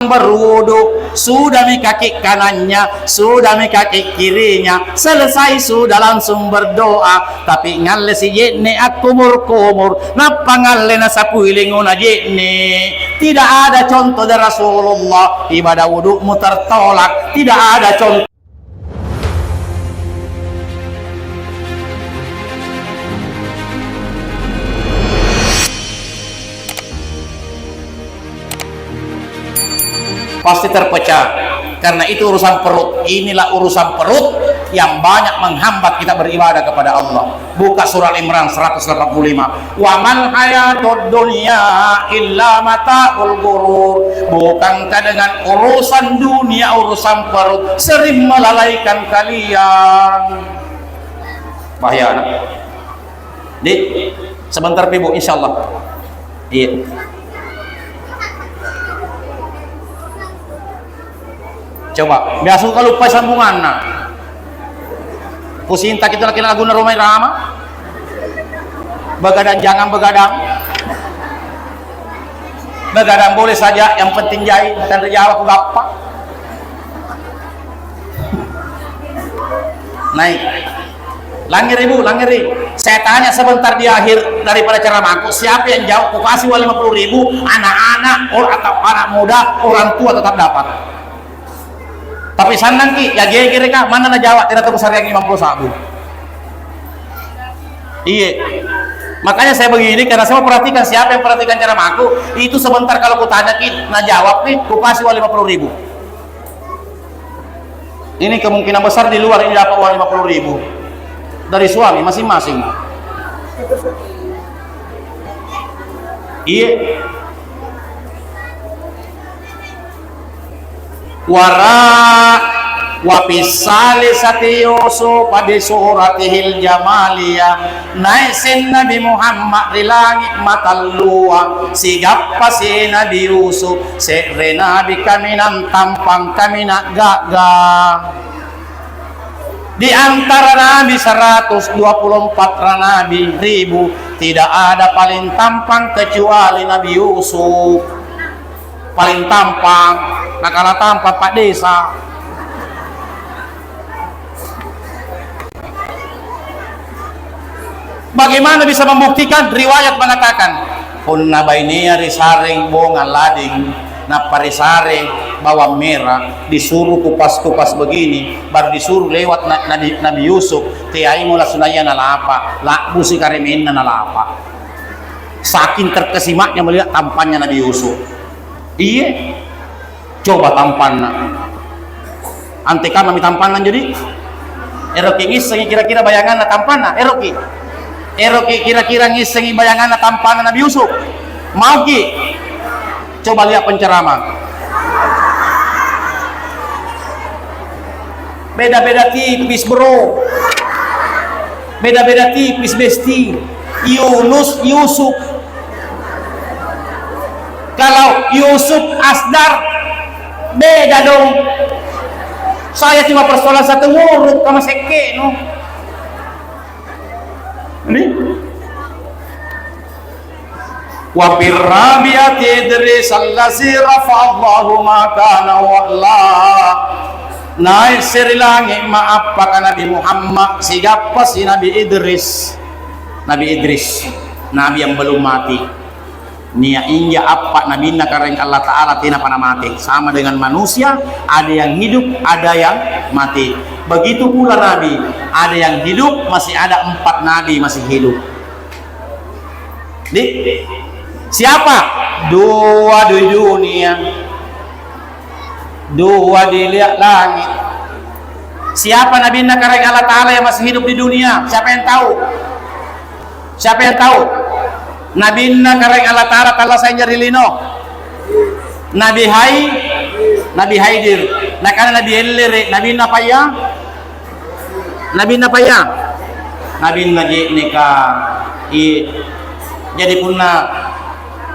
berwudu, sudah mi kaki kanannya, sudah mi kaki kirinya, selesai sudah langsung berdoa. Tapi ngalle si jene at kumur-kumur, napa ngalle na sapuilinguna jene. Tidak ada contoh dari Rasulullah, ibadah wudumu tertolak. Tidak ada contoh. Pasti terpecah, karena itu urusan perut. Inilah urusan perut yang banyak menghambat kita beribadah kepada Allah. Buka surah Imran 185. Wa man hayatud dunya illa mata'ul ghurur. Bukankah dengan urusan dunia, urusan perut sering melalaikan kalian? Bahaya anak. Dik, sebentar Ibu, insyaallah. Iya. Coba, biasa kalau lupa sambungan nah. Kusinta kita laki lagu na Romai Rama. Begadang jangan begadang. Begadang boleh saja, yang penting jahit dan terjawab apa. Naik. Langir Ibu, langir. Saya tanya sebentar di akhir daripada ceramahku, siapa yang jawab ku kasih 50.000, anak-anak atau anak muda, orang tua tetap dapat. Tapi sandang ki, ya gere kah, mana na jawab tidak tahu besar yang 50 sabu. Iya. Makanya saya begini, karena saya perhatikan siapa yang perhatikan ceramahku, itu sebentar kalau ku tanya ki, na jawab nih, ku kasih 50.000. Ini kemungkinan besar di luar ini dapat uang 50.000 dari suami masing-masing. Iya. Wara wa pisali sati Yusuf pada suratihil jamaliyah, naisin Nabi Muhammad di langit matalua, sigap si Nabi Yusuf sekre Nabi kaminan tampang kaminak gagah. Di antara Nabi 124 Nabi ribu, tidak ada paling tampang kecuali Nabi Yusuf. Paling tampang, nah kalah tampan Pak Desa. Bagaimana bisa membuktikan? Riwayat mengatakan, punna bainiya risaring bongan lading, na parisaring bawang merah, disuruh kupas-kupas begini, baru disuruh lewat Nabi Yusuf, tiai mula sunaya nalapa, la busi karemin nalapa. Saking terkesimaknya melihat tampannya Nabi Yusuf. Iya, coba tampanna. Antika mami tampanan jadi. Eroki ngisengi kira-kira bayangan tampanna. Eroki kira-kira ngisengi bayangan tampanan Nabi Yusuf. Mau ki? Coba lihat penceramah. Beda-beda tipis bro. Beda-beda tipis besti. Yunus Yusuf. Kalau Yusuf Asdar beda dong. Saya cuma persoalan satu huruf sama seke no. Ini wa birrabiati idris allazi rafa'allahu makana wa'la, naik sirilangi maaf pak Nabi Muhammad sigapa si Nabi Idris. Nabi yang belum mati. Nia inja apa nabi kareng Allah Ta'ala tina pana mati, sama dengan manusia, ada yang hidup ada yang mati. Begitu pula Nabi, ada yang hidup, masih ada 4 Nabi masih hidup. Siapa? 2 di dunia, 2 di langit. Siapa Nabi kareng Allah Ta'ala yang masih hidup di dunia? Siapa yang tahu? Siapa yang tahu? Nabi kareng Allah Ta'ala tala saya nyari lino. Nabi Haidir. Nah karena Nabi Elire, Nabi Napaya. Nabi Naji nikah. Jadi punna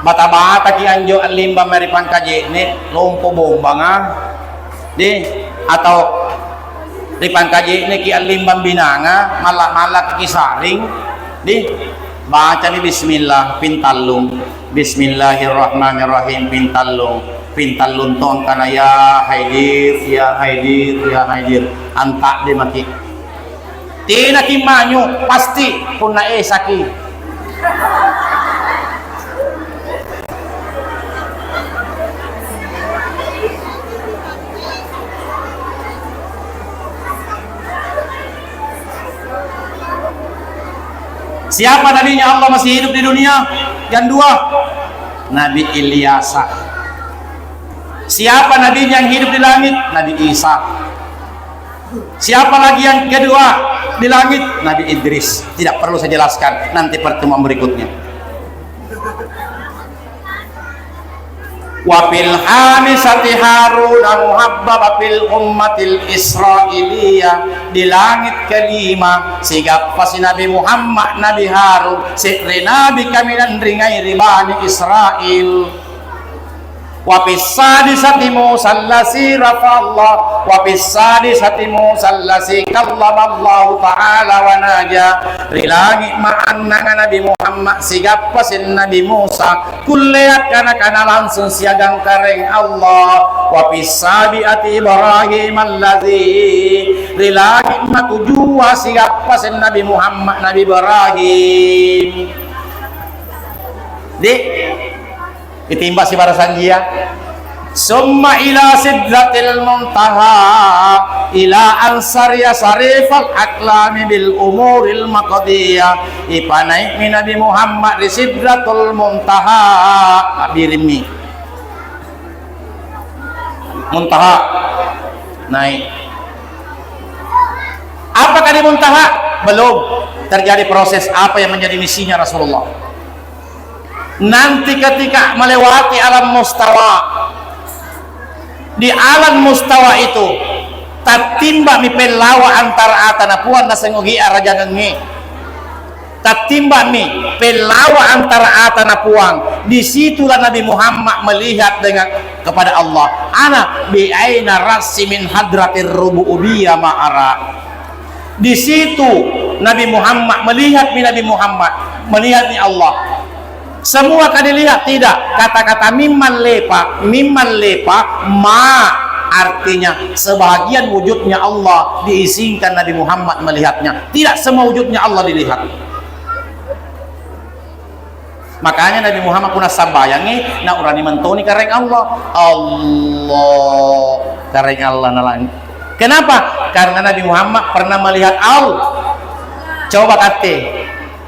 bata-bata ki anjo alimba meripan kaje ne lompo bombang atau ripan kaje ne ki alimba binanga malak-malak ki saring baca nih bismillah pintalung, bismillahirrahmanirrahim pintalung, pintal luntong kana ya haidir ya haidir ya haidir antak de maki tina kimanyo pasti pun na saki siapa nabinya Allah masih hidup di dunia? Yang dua, Nabi Ilyasa. Siapa nabinya yang hidup di langit? Nabi Isa. Siapa lagi yang kedua di langit? Nabi Idris. Tidak perlu saya jelaskan, nanti pertemuan berikutnya. Wa fil hamisati Harun muhabbab fil ummatil Israiliyah, di langit kelima sigap si Nabi Muhammad Nabi Harun si Nabi kami dan ringai ribani Israel. Wa fis sadisati Musa allasi rafa'allah wa fis sadisati Musa allasi kallamallahu ta'ala wa naja, di langit ma'anna Nabi Muhammad sigap si Nabi Musa kulliat kana langsung siagang kareng Allah. Wa fis sabiati Ibrahim allazi, di langit ma tujuh sigap si Nabi Muhammad Nabi Ibrahim di ditimba si barasan dia. Summa ila sidratil muntaha ila ansariya sarifal aklami bil umuril maqdiyah, ipanaik min Nabi Muhammad di sidratul muntaha abirimi muntaha naik. Apakah di muntaha? Belum terjadi proses apa yang menjadi misinya Rasulullah. Nanti ketika melewati alam mustawa, di alam mustawa itu tatimba mi pelawa antara atana puan na sengogi araja ngengi, tatimba mi pelawa antara atana puang. Disitulah Nabi Muhammad melihat dengan kepada Allah, ana bi aina rasi min hadratir rububiyah ma'ara. Di situ Nabi Muhammad melihat Nabi Muhammad melihat ni Allah. Semua kan dilihat? Tidak. Kata-kata mimman lepa ma artinya sebahagian wujudnya Allah diizinkan Nabi Muhammad melihatnya, tidak semua wujudnya Allah dilihat. Makanya Nabi Muhammad kuna sambayangi na urani mentoni kareng Allah kareng Allah nalang. Kenapa? Karena Nabi Muhammad pernah melihat Allah. Coba kate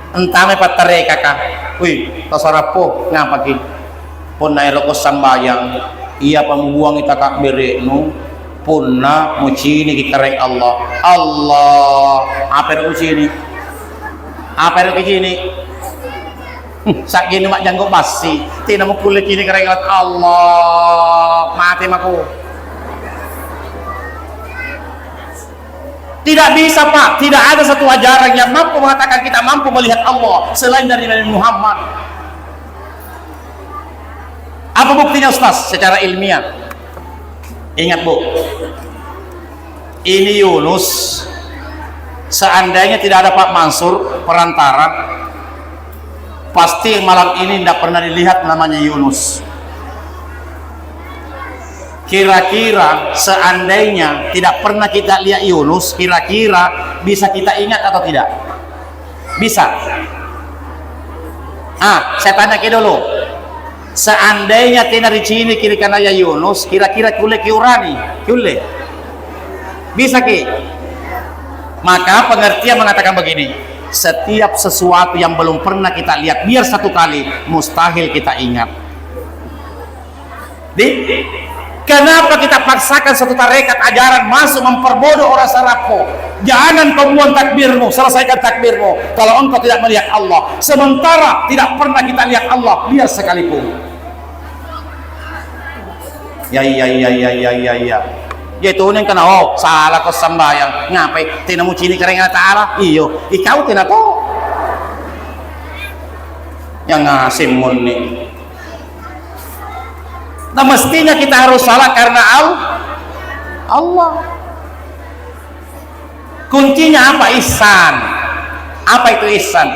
entame patare kakak wih tasarapo ngapa ki pun na eroko sambayang iya pamubuang ita kak berenu punna mucini kita reng Allah apa ero sini sak gini mak janggo basi tina mo kulit kini kareng Allah mati maku. Tidak bisa Pak, tidak ada satu ajaran yang mampu mengatakan kita mampu melihat Allah selain dari Nabi Muhammad. Apa buktinya Ustaz? Secara ilmiah. Ingat Bu, ini Yunus, seandainya tidak ada Pak Mansur perantara, pasti malam ini tidak pernah dilihat namanya Yunus. Kira-kira seandainya tidak pernah kita lihat Yunus, kira-kira bisa kita ingat atau tidak? Bisa. Saya tanya dulu. Seandainya tina ricini kiri kanaya Yunus, kira-kira kule kiurani, kule. Bisa ki? Maka pengertian mengatakan begini, setiap sesuatu yang belum pernah kita lihat, biar satu kali, mustahil kita ingat. Kenapa kita paksakan satu tarekat ajaran masuk memperbodoh orang Sarapo? Jangan kemudian takbirmu, selesaikan takbirmu kalau engkau tidak melihat Allah, sementara tidak pernah kita lihat Allah, biar sekalipun. Ya itu nih kena salah kau sembahyang ngapain tina mucini kareng Ta'ala iyo ikau tina to yang ngasim nih. Nah mestinya kita harus salah karena Allah. Kuncinya apa? Ihsan. Apa itu ihsan?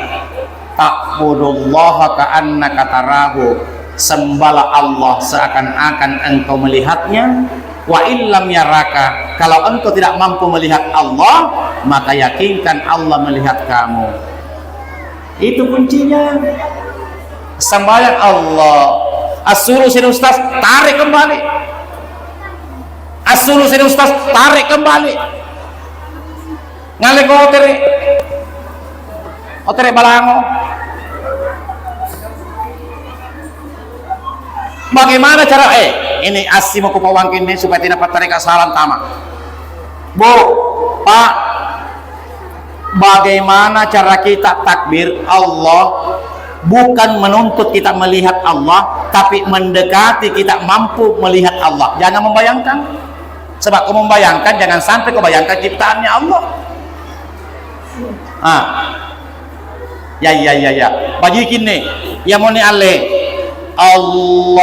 Ta'budullaha ka'annaka tarahu sembahlah Allah seakan-akan engkau melihatnya. Wa illam yaraka, kalau engkau tidak mampu melihat Allah, maka yakinkan Allah melihat kamu. Itu kuncinya. Sembahyang Allah. As-suruh sini ustaz, tarik kembali. As-suruh sini ustaz, tarik kembali. Ngalek otere balango. Bagaimana cara ini asli mau kupawangkin ini supaya tidak tarik salam tamak. Bu, Pak, bagaimana cara kita takbir Allah? Bukan menuntut kita melihat Allah, tapi mendekati kita mampu melihat Allah. Jangan membayangkan. Sebab kau membayangkan, jangan sampai kau bayangkan ciptaannya Allah. Ya. Bagikin nih, ya mau nih Allah.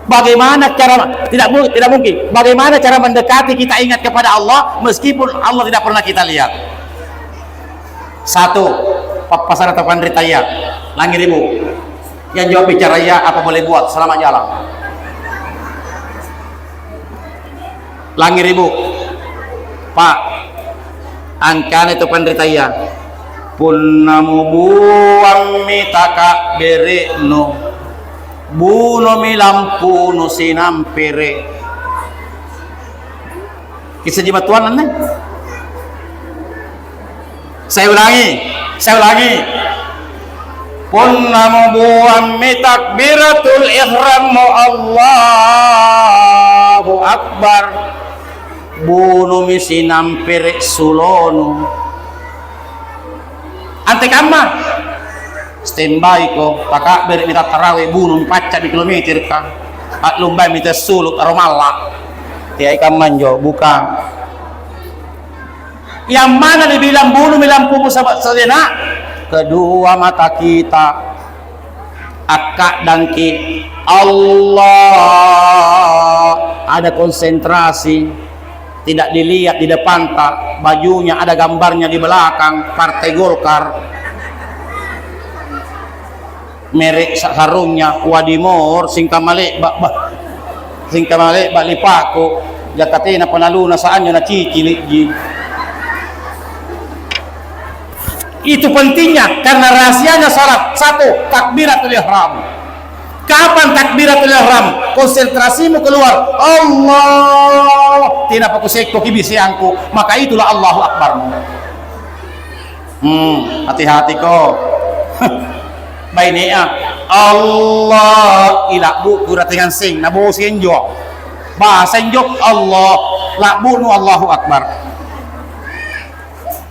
Bagaimana cara tidak mungkin. Bagaimana cara mendekati kita ingat kepada Allah meskipun Allah tidak pernah kita lihat? Satu, pasar atau pandritaya, langit ibu. Yang jawab bicara ya, apa boleh buat? Selamat jalan. Langit ibu, Pak, angkan itu pandritaya. Punnamu buang mitaka bereno buno milampu no sinampere. Kisah jibatuan aneh. Saya ulangi. Punnamu buang mitakbiratul ihram Allahu akbar buno misinampere sulono. Ante kamma standby ko taka beri mita tarawih bunun paca di kilometer ka at lumbay mita suluk aromalla tiay kamman bukan yang mana dibilang bunuh milampu sahabat sedena kedua mata kita akak dan ki Allah ada konsentrasi. Tidak dilihat di depan tak, bajunya ada gambarnya di belakang, Partai Golkar, merek sarungnya Wadimor, singkamale balipako, jakatina panaluna saanyo na ciciliji. Itu pentingnya karena rahasianya salat. Satu, takbiratul ihram. Kapan takbiratul ihram? Konsentrasimu keluar Allah, tidak pakai sekko kibisianku, maka itulah Allahu Akbarmu. Hati-hati kok. Bainnya Allah ilabu kuratihan sing nabu senjo. Bahasa senjo Allah labu nu Allahu Akbar.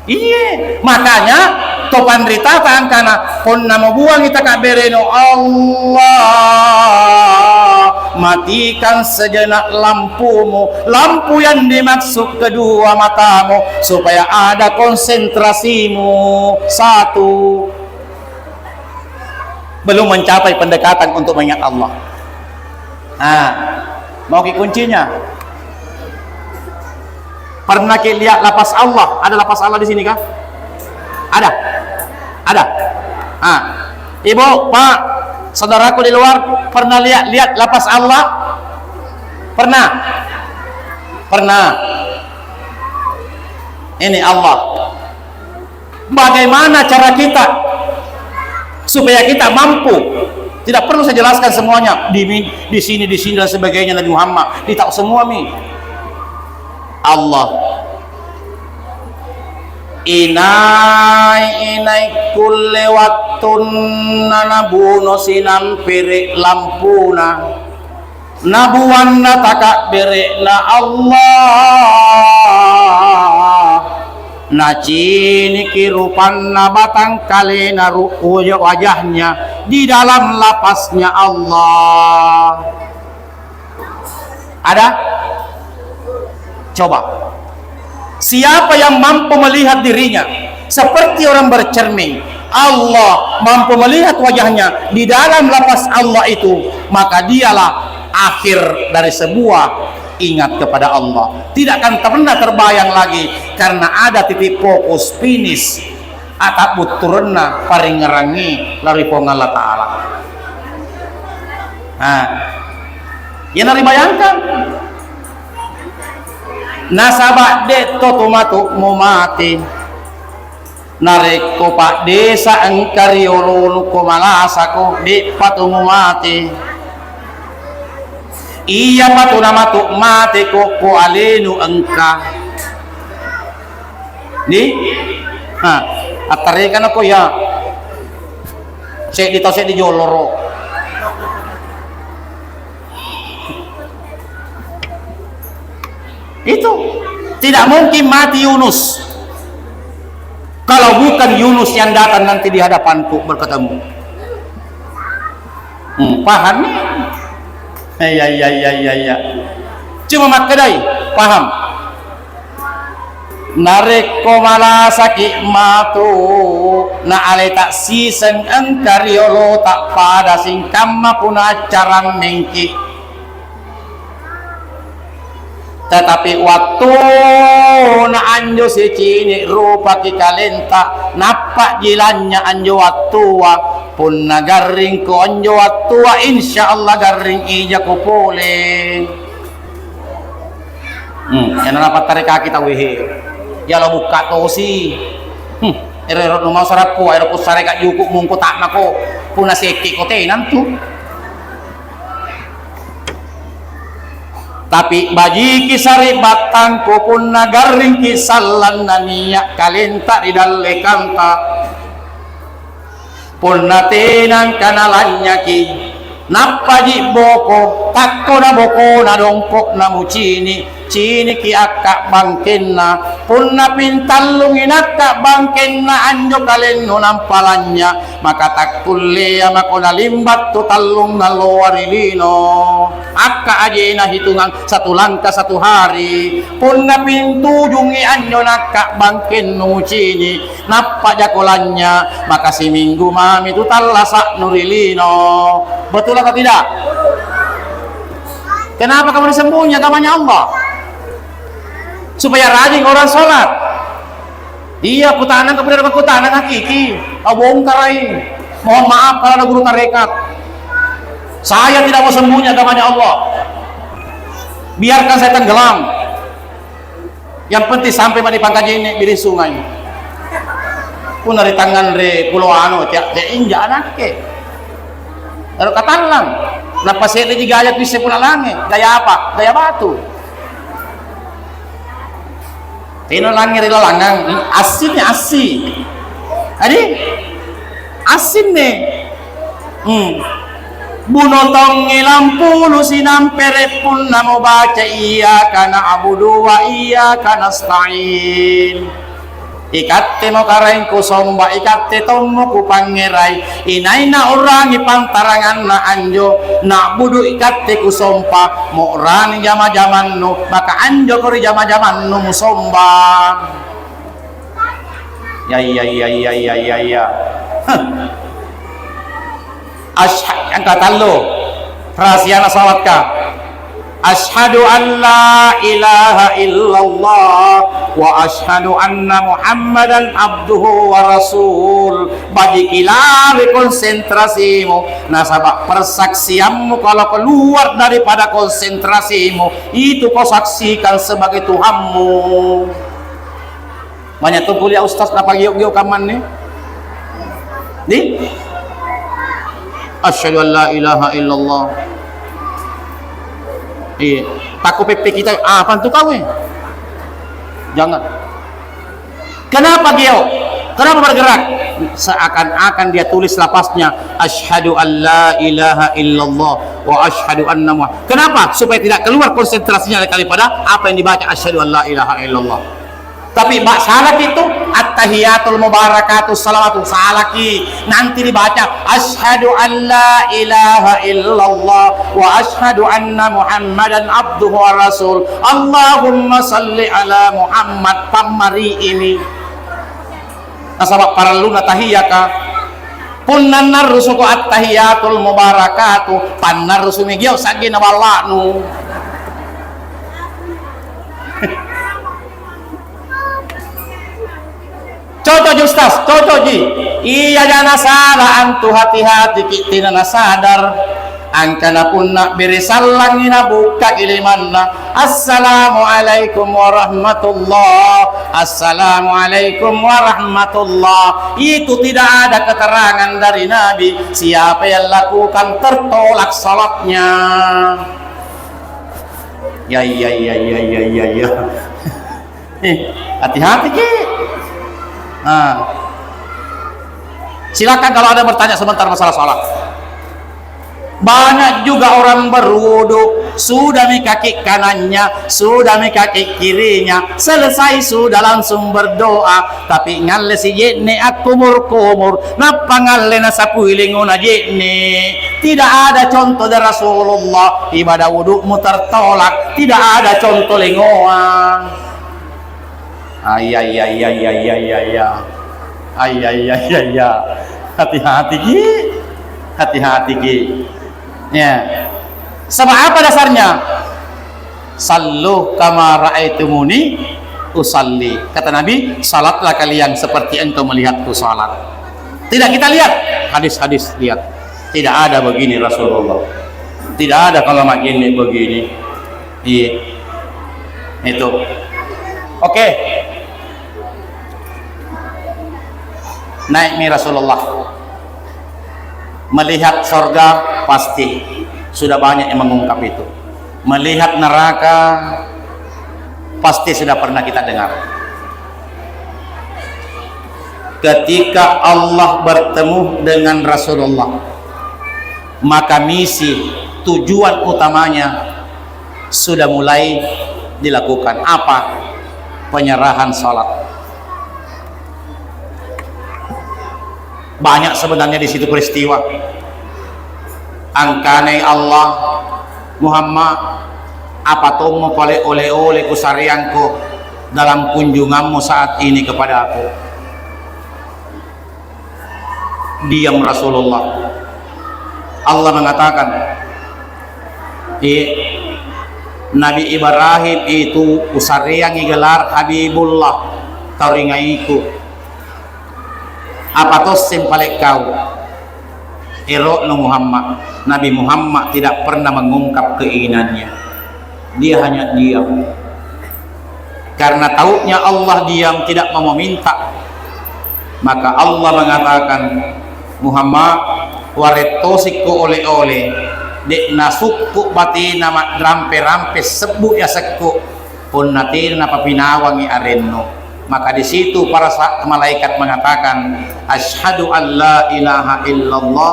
Iya, makanya topan rita tangkana konna buang kita kabereno Allah, matikan sejenak lampumu, lampu yang dimaksud kedua matamu supaya ada konsentrasimu. Satu, belum mencapai pendekatan untuk mengingat Allah. Mau kuncinya. Pernah lihat lapas Allah? Ada lapas Allah di sini kah? Ada. Ibu, Pak, saudaraku di luar pernah lihat lapas Allah? Pernah. Ini Allah. Bagaimana cara kita supaya kita mampu? Tidak perlu saya jelaskan semuanya di sini dan sebagainya. Nabi Muhammad ditahu semua Allah inai kulle waktun nabuno sinampere lampuna nabuwanna taka bere na Allah nacini kirupan nabatang kali naru wajahnya di dalam lapasnya Allah. Ada? Coba, siapa yang mampu melihat dirinya seperti orang bercermin, Allah mampu melihat wajahnya di dalam lapas Allah itu, maka dialah akhir dari sebuah ingat kepada Allah. Tidak akan pernah terbayang lagi karena ada titik fokus finish atap buturna paring ngerangi lari pong Allah Ta'ala. Nah, yan na bayangkan. Nasaba de to tumatu mumati. Nareko pak desa ang karyolo ko malasa ko di patumumati. Iya patu namatu mati ko alenu angka. Di? Ha, atarikan ako ya. Saya dito saya di Joloro. Itu tidak mungkin mati Yunus kalau bukan Yunus yang datang nanti di hadapanku berketemu. Paham nih? Ya. Cuma makadai paham. Nareko malasaki matu na ale tak sisen engkariolo tak pada singkama pun acaran mengki. Tetapi waktu na anjo si cini rupa ki kalenta napak jilannya anjo waktu pun na garing ko anjo waktu insyaallah garing ija ko pole. Yan na patarika kita wehe. Ya lo buka to si. Ero no mau sarap ko ero ko sare ka yuko mong ko tak nako puna seki ko tenan tu. Tapi baji kisari batang ko pun nagaring kisalan naniya kalenta di dalle kanta pun natenang kanalannya ki napaji boko takko na boko na dongkok na mucini cini ki akka bangkenna pun na pintallungin akka bangkenna anjo kalenno nampalannya maka takkulle mako nalimbat tu tallung na lowarilino akka ajena hitungan satu langkah satu hari pun na pintujungi anjo nakka bangken mucini nappa jakolannya maka si minggu mami tu tallasa nurilino. Betul atau tidak? Kenapa kamu disembunyi agamanya Allah? Supaya rajin orang sholat. Iya, kutanan kepada kutanan hakiki. Bongkarai. Mohon maaf kalau ada guru tarekat. Saya tidak mau sembunyi agamanya Allah. Biarkan saya tenggelam. Yang penting sampai di pangkaji ini di sungai. Pun dari tangan re pulau anu tiap injak anake. Lalu katalang, napa saya di gaya bisa pula langit, gaya apa? Gaya batu. Tino langit rela langang, asinnya asin. Adi, asin nih. Bunotong lampu lu sinam perepun namo baca iya kana abudu wa iya kana stain. Ikatte mo karain ko somba ikatte tomo ku pangerai inay na orang ipantarangan na anjo na budu ikatte ku sompa mo orang jama-jaman no maka anjo ko jama-jaman no musomba ya ashhadu angka talo rahasia na sawat ka ashhadu an la ilaha illallah wa ashhadu anna muhammadan abduhu wa rasul. Bagi kilari konsentrasimu nasabak persaksianmu kalau keluar daripada konsentrasimu itu kau saksikan sebagai Tuhanmu. Banyak tuh kuliah ustaz napa giok-giok kaman nih di asyhadu an la ilaha illallah. Iya, takut PP kita apa tuh kau? Jangan. Kenapa dia? Kenapa bergerak? Seakan-akan dia tulis lapasnya asyhadu an la ilaha illallah wa asyhadu anna muhammad. Kenapa? Supaya tidak keluar konsentrasinya daripada apa yang dibaca asyhadu an la ilaha illallah. Tapi bak salat itu at-tahiyatul mubarakatuh salawatu salaki nanti dibaca asyhadu an la ilaha illallah wa asyhadu anna muhammadan abduhu wa rasul. Allahumma salli ala Muhammad pamari ini. Nasabak paraluna tahiyaka punnan narusuku at-tahiyatul mubarakatuh pannar rusumi giyaw sagi na walanu. Contoh Ustaz, contoh ji. Iya jana salah antu hati-hati kita na sadar. angkana pun nak berisallang ina buka ilimanna assalamualaikum warahmatullah, assalamualaikum warahmatullah. Itu tidak ada keterangan dari Nabi siapa yang lakukan tertolak salatnya. Ya. Hati-hati Ki. Silakan kalau ada bertanya sebentar masalah salat. Banyak juga orang berwudu, sudah di kaki kanannya, sudah di kaki kirinya, selesai sudah langsung berdoa, tapi ngalle si jene kumur napa ngalle na sapuilinguna jene. Tidak ada contoh dari Rasulullah ibadah wudumu tertolak, tidak ada contoh lengoan. Hati-hati Ki, hati-hati Ki. Ya. Sebab apa dasarnya? Sallu kama ra'aitumuni usalli. Kata Nabi, salatlah kalian seperti engkau melihatku salat. Tidak kita lihat hadis-hadis, lihat. Tidak ada begini Rasulullah. Tidak ada kalau begini begini. Iya. Itu. Oke. Naik mi Rasulullah. Melihat sorga pasti sudah banyak yang mengungkap itu. Melihat neraka pasti sudah pernah kita dengar. Ketika Allah bertemu dengan Rasulullah, maka misi tujuan utamanya sudah mulai dilakukan. Apa? Penyerahan salat. Banyak sebenarnya di situ peristiwa. Angkane Allah Muhammad, apa tuh mau oleh kusarianku dalam kunjunganmu saat ini kepada aku. Diam Rasulullah. Allah mengatakan, Nabi Ibrahim itu kusariangi gelar Habibullah taringaiku. Apa tosim balik kau Ero no Muhammad. Nabi Muhammad tidak pernah mengungkap keinginannya, dia hanya diam karena taunya Allah diam, tidak mau meminta. Maka Allah mengatakan, Muhammad waretosiku oleh-oleh dek nasukku batina rampe-rampe sebu ya sekku pun natin apa pinawangi arenno. Maka di situ para malaikat mengatakan, asyhadu an la ilaha illallah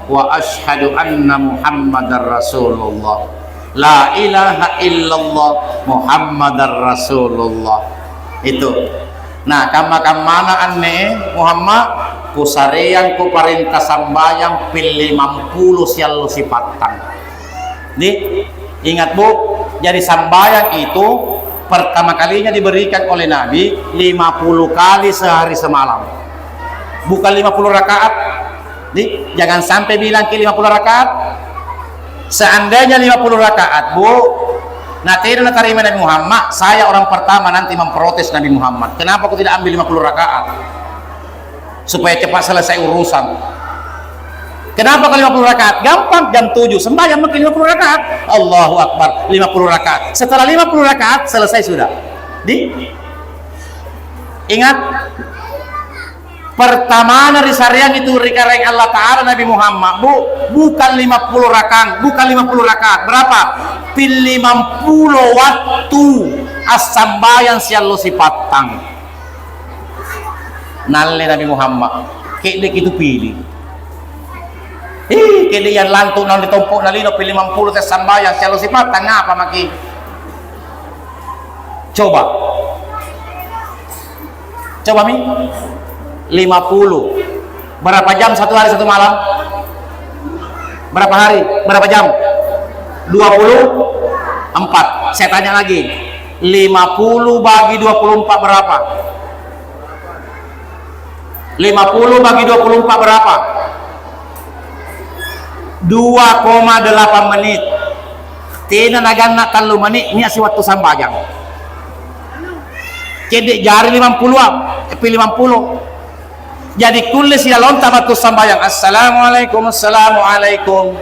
wa asyhadu anna Muhammadar Rasulullah. La ilaha illallah Muhammadar Rasulullah. Itu. Nah, kamana anne Muhammad kusarean ku perintah sambayang pilih 50 sial sipatan. Ingat Bu, jadi sambayang itu pertama kalinya diberikan oleh Nabi 50 kali sehari semalam, bukan 50 rakaat. Jangan sampai bilang ke 50 rakaat. Seandainya 50 rakaat Bu, nanti terima Nabi Muhammad, saya orang pertama nanti memprotes Nabi Muhammad, kenapa aku tidak ambil 50 rakaat supaya cepat selesai urusan. Kenapa kalau 50 rakaat? Gampang, jam 7 sembahyang mungkin 50 rakaat. Allahu Akbar, 50 rakaat. Setelah 50 rakaat selesai sudah. Ingat, pertama dari syariat itu rikareng Allah Ta'ala Nabi Muhammad bukan 50 rakaat, bukan 50 rakaat. Berapa? Pil 50 waktu as-sambayang siallo sipatang. Nalle Nabi Muhammad kayak itu pilih. Kini yang lantung nang ditumpuk na lino pilih 50 tes sambayang siallo sipatang apa maki? Coba mi 50 berapa jam satu hari satu malam? Berapa hari? Berapa jam? 24. Saya tanya lagi, 50 bagi 24 berapa? 50 bagi 24 berapa? 2,8 menit. Tina naganna 3 menit ini asih waktu sambayang. Jadi jari 50 jadi kulis ya lontar waktu sambayang. Assalamualaikum, assalamualaikum.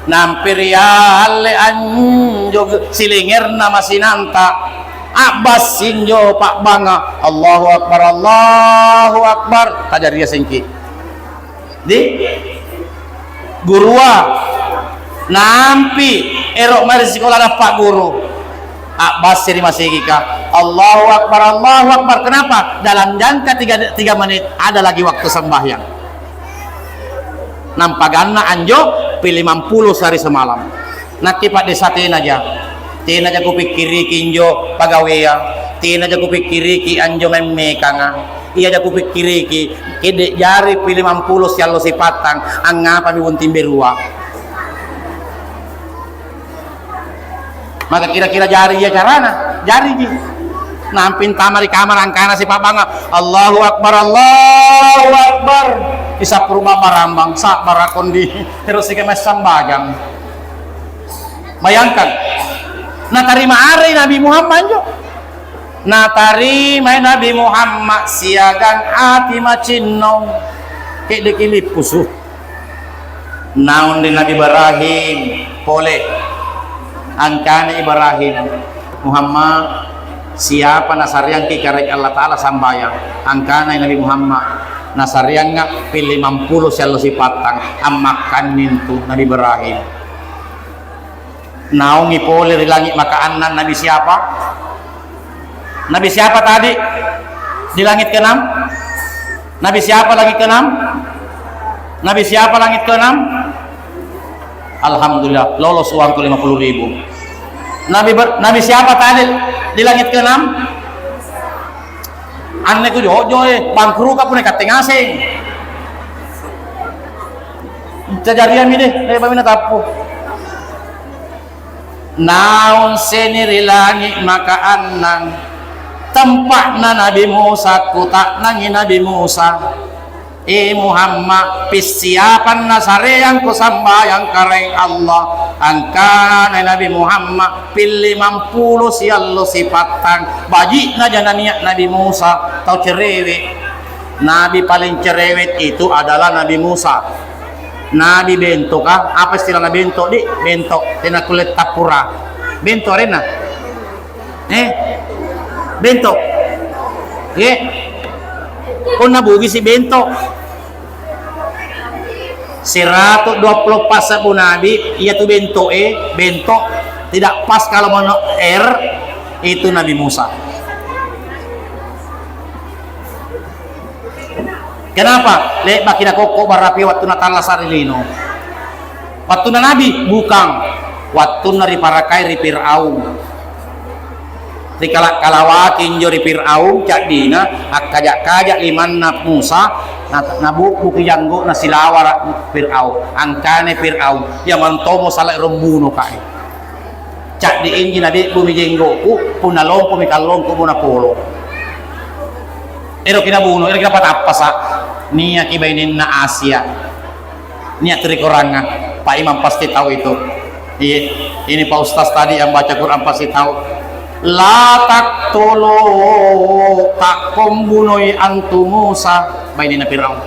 nampir ya alle anjog silingir nama sinanta Abbas sinjo pak banga Allahu Akbar kajar dia singki di gurua nampi erok mari sekolah ada pak guru Abbas siri masih kika Allahu Akbar kenapa dalam jangka 3 menit ada lagi waktu sembahyang nampaganna anjo pilih 50 sehari semalam nanti pak desa tin aja kupikiri kinjo pagaweya tin aja kupikiri ki anjo memekanga iya aja kupikiri ki kede jari pilih 50 sialo sipatang angapa mi wontin berua maka kira-kira jari ya carana jari ji nampin tamari kamar angkana si papanga Allahu Akbar bisa perumah barambang sak barakon di terus si kemes sambagang bayangkan na tarima ari Nabi Muhammad jo na tarima Nabi Muhammad siagan hati macinno kek dekilip pusuh naon di Nabi Ibrahim boleh angkana Ibrahim Muhammad siapa nasarian ki karek Allah Ta'ala sambayang angkana Nabi Muhammad nasarian nga pilih 50 sialo sipatang amakan nintu Nabi Ibrahim naong ipole di langit maka anan Nabi siapa tadi di langit ke-6 Nabi siapa langit ke-6 Alhamdulillah lolos uang ke 50.000 Nabi siapa tadi di langit ke-6 aneh ku jojo bangkru ka pun kating asing kejadian ini dari pamina tapu naon seniri langit maka anang tempatna Nabi Musa kutak nangi Nabi Musa Muhammad pisiapan nasareang ku sambayang kareng Allah angkana Nabi Muhammad pilih 50 siallo sipatang baji na jananiak Nabi Musa tau cerewet Nabi paling cerewet itu adalah Nabi Musa Nabi bento kah? Apa istilah Nabi bento di? Bento tina kulit tapura bento arena bento kung nabugi si bento 120 pas sa po Nabi iya tu bento bento tidak pas kalau mau itu Nabi Musa. Kenapa? Lek makina koko barapi waktu natala sarilino. Waktu na Nabi bukan. Waktu na riparakai ri Fir'aun. Rikala kalawakin jo ri Fir'aun cak dina akajak-kajak liman na Musa nabuku kijanggo na silawara Fir'aun. Angkane Fir'aun yang mantomo salak rombuno kai. Cak di inji Nabi bumi jenggoku punalong pumikalong ko muna polo. Ero kinabuno, ero kinapatapa sa niya kibainin na Asia niya trikoranga Pak Imam pasti tahu itu. Ini Pak Ustaz tadi yang baca Quran pasti tahu la taqtulu takum bunoi antu Musa bainin Firaun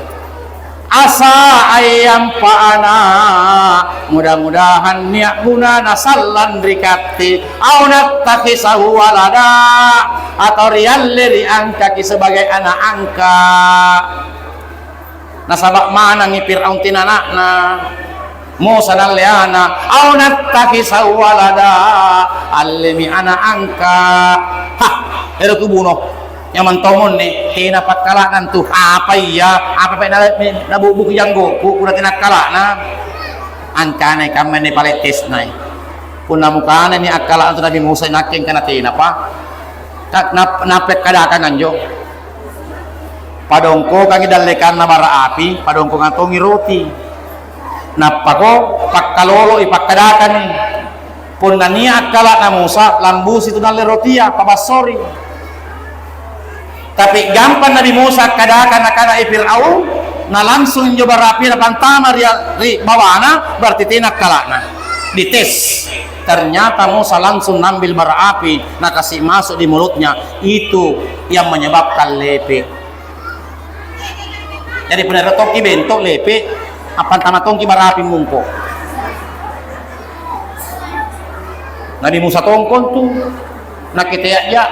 asa ayam paana mudah-mudahan niat guna nasallan rikati au nattakisahu walada atau rialli angkaki sebagai anak angka nasabak mana ngi Fir'aun tinanakna Musa dan Leana au nattakisahu walada allimi anak angka itu kubuno yang mentomon nih tina patkalanan tuh apa nabubuki janggo udah tina kalana angkane kamen ni paletes nai puna mukana ni akala untuk Nabi Musa naking kana tina pa napek kadakan anjo padongko kangi dalekan na bara api padongko ngatongi roti napako pakkalolo ipakadakan ni pun nania akala na Musa lambus itu dalle rotia pabasori tapi gampang Nabi Musa kadakan akana Fir'aun na langsung nyoba rapi na pantama ri bawana berarti tinak kalana dites ternyata Musa langsung nambil bara api na kasih masuk di mulutnya itu yang menyebabkan lepe jadi benar toki bentuk lepe apa tama tongki bara api mungko Nabi Musa tongkon tuh nakita ya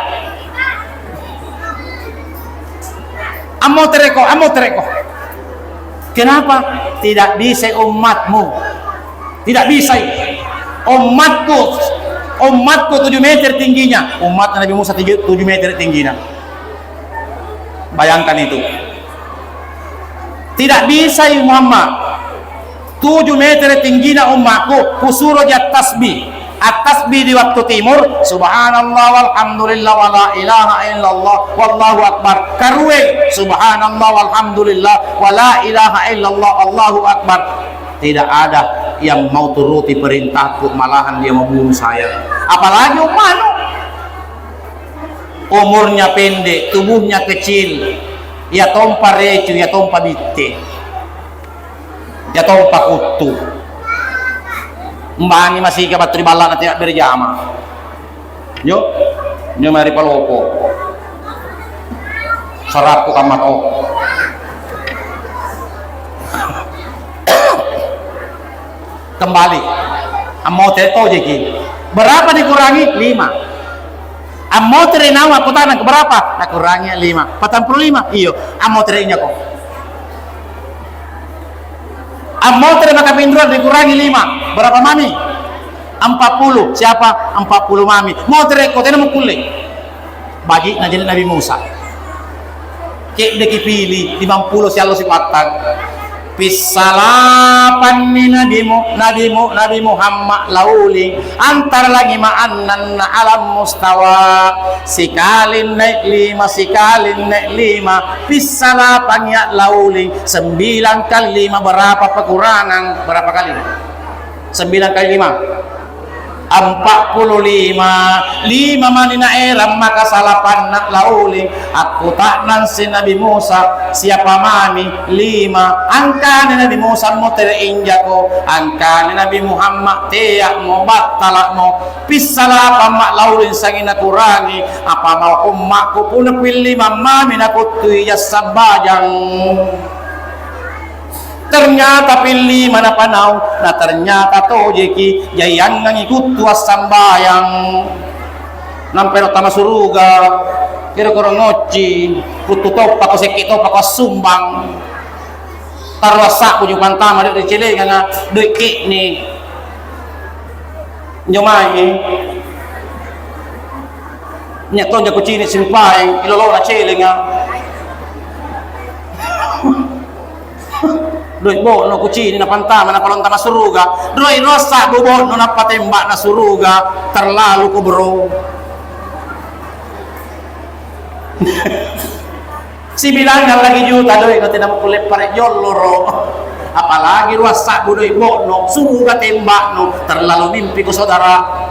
amo tereko. Kenapa? Tidak bisa umatmu, tidak bisa umatku 7 meter tingginya, umat Nabi Musa 7 meter tingginya. Bayangkan itu. Tidak bisa Muhammad 7 meter tingginya umatku kusuruh dia tasbih. At-tasbih di waktu timur subhanallah walhamdulillah wala ilaha illallah wallahu akbar. Karwe subhanallah walhamdulillah wala ilaha illallah allahu akbar. Tidak ada yang mau turuti perintahku, malahan dia mau bunuh saya. Apalagi umat umurnya pendek, tubuhnya kecil, ya tompa recu, ya tompa bitte, ya tompa kutu. Mbangi masih ka batri bala na tidak berjama. Nyo mari palopo. Sarap ko kamat o. Kembali. Amote to jeki. Berapa dikurangi? 5. Amote nawa ko tanang berapa? Nakurangi 5. 45. Iyo. Amote nya ko. Amote maka pindruan dikurangi 5. Berapa mami? 40. Siapa? 40 mami. Motre ko tena mo kuling. Bagi na Nabi Musa. Kek dikipili 50 si Allah si patag. Pisalapan ni Nabi Muhammad lauling antar lagi ma'annan na alam mustawa sikalin naik 5 pisalapan ya lauling 9 kali 5 berapa kekurangan berapa kali 9 kali 5 45 5 manina eram maka salapan nak lauling aku tak nansi Nabi Musa siapa mami 5 angka ni Nabi Musa mo terinja ko angka ni Nabi Muhammad tiyak mo batalak mo pisalapan mak lauling sangin kurangi apa mau ummakku pun pilih mami nak tuya sabajang. Ternyata pilih mana panau, nah ternyata to jeki jayan ngikut tuas sambayang, nampero tama suruga, kira korong ngoci, kutu topa ko seki topa ko sumbang, tarwasa ko jupan tama di cile nga duiki ni nyomai, nyaton jago cini simpai, ilolo na cile nga. Doi bo no kucini na pantama na palonta na suruga doi rosa bubo no na patembak na suruga terlalu ko bro. Si bilangan lagi juta doi no tidak kulit pare jolloro apalagi rosa budoi bo no suruga tembak no terlalu mimpi ko saudara.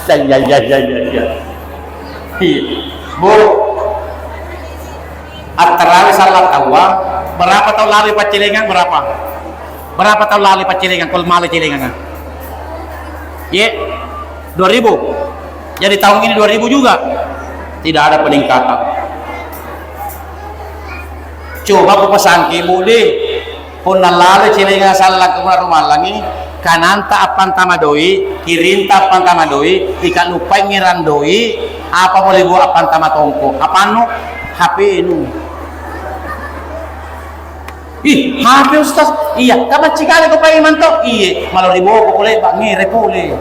Ya. Bo At-tarawih salat awal berapa tahun lalu pacilengan berapa tahun lalu pacilengan kalau malu cilengan ya 2000 jadi tahun ini 2000 juga tidak ada peningkatan. Coba aku pesan ibu deh pun lalu cilengan salat ke rumah lagi kananta apan tamadoi kirinta apan tamadoi ikan lupa ngiran doi apa boleh buat apan tamatongko apa nu HP nu HP Ustaz iya kapan cikali ko pa imanto iya malah ribo ko kulay ba ngire puli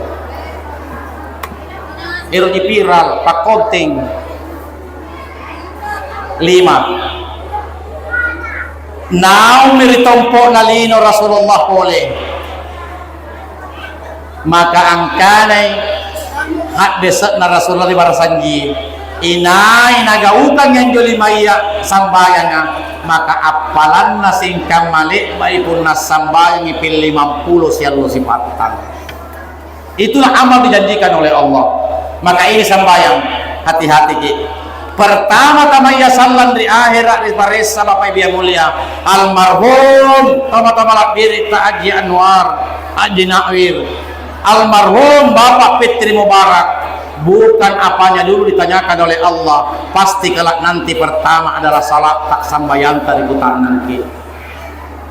ero di viral pak konting 5 now miritompo na lino Rasulullah pole maka angkanay hat besok na Rasulullah di barasanji inay nagautang yang joli maya sambayanga maka apalan na singkang mali maipun na sambayang ipil 50 siya sipatang. Itulah amal dijanjikan oleh Allah. Maka ini sambayang hati-hati ki. Pertama-tama ya sallan di akhirat di parisa Bapak Ibu yang mulia almarhum tama-tama lakbir Haji Anwar Haji Nawir almarhum Bapak Fitri Mubarak. Bukan apanya dulu ditanyakan oleh Allah, pasti kelak nanti pertama adalah salat tak sambayan dari kutaan nanti.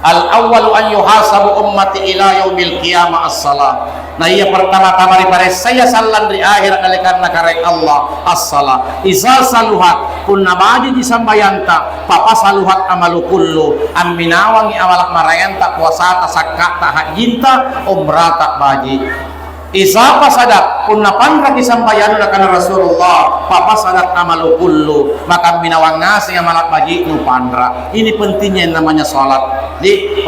Al-awwalu an yuhasabu ummati ila yaumil qiyamah as-salah. Nah iya pertama-tama daripada saya salan di akhirat karena karek Allah as-salah. Izal saluhat kunna baji disambayanta papa saluhat amalu kullu aminawangi awalak marayanta puasa sakka tahajinta umrata baji. Isa pasadat kunna pandra disambayana kana Rasulullah papa sadat amalu kullu maka minawang nasi amalak baji nu pandra. Ini pentingnya yang namanya salat.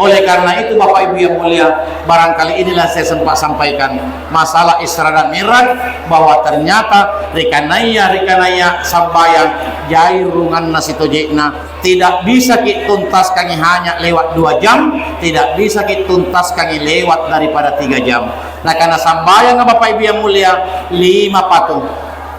Oleh karena itu Bapak Ibu yang mulia, barangkali inilah saya sempat sampaikan masalah Isra dan Mi'raj, bahwa ternyata rikanaya sambayang jairungan nasi tojekna tidak bisa tuntaskan hanya lewat 2 jam, tidak bisa tuntaskan lewat daripada 3 jam. Nah karena sambayang Bapak Ibu yang mulia 5 patung,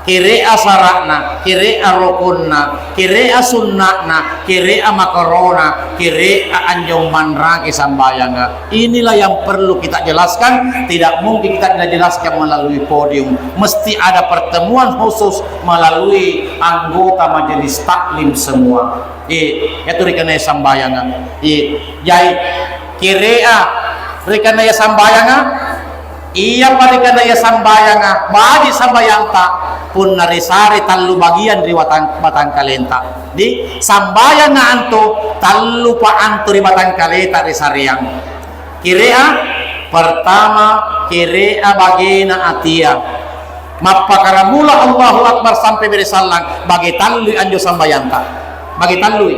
kira sarakna, kira rukunna, kira sunnahna, kira makarona, kira anjong manraki sambayanga. Inilah yang perlu kita jelaskan. Tidak mungkin kita tidak jelaskan melalui podium. Mesti ada pertemuan khusus melalui anggota majelis taklim semua. Itu rekanaya sambayanga. Jadi kira rekanaya sambayanga. Iya parika daya sambayanga baji sambayanta pun narisari tallu bagian riwatan batang kalenta di sambayanga anto tallu pa anto riwatan kalenta risariang kirea pertama kirea bagina atia mapakaramula Allahu Akbar sampai berisalang bagi tallu anjo sambayanta bagi tallu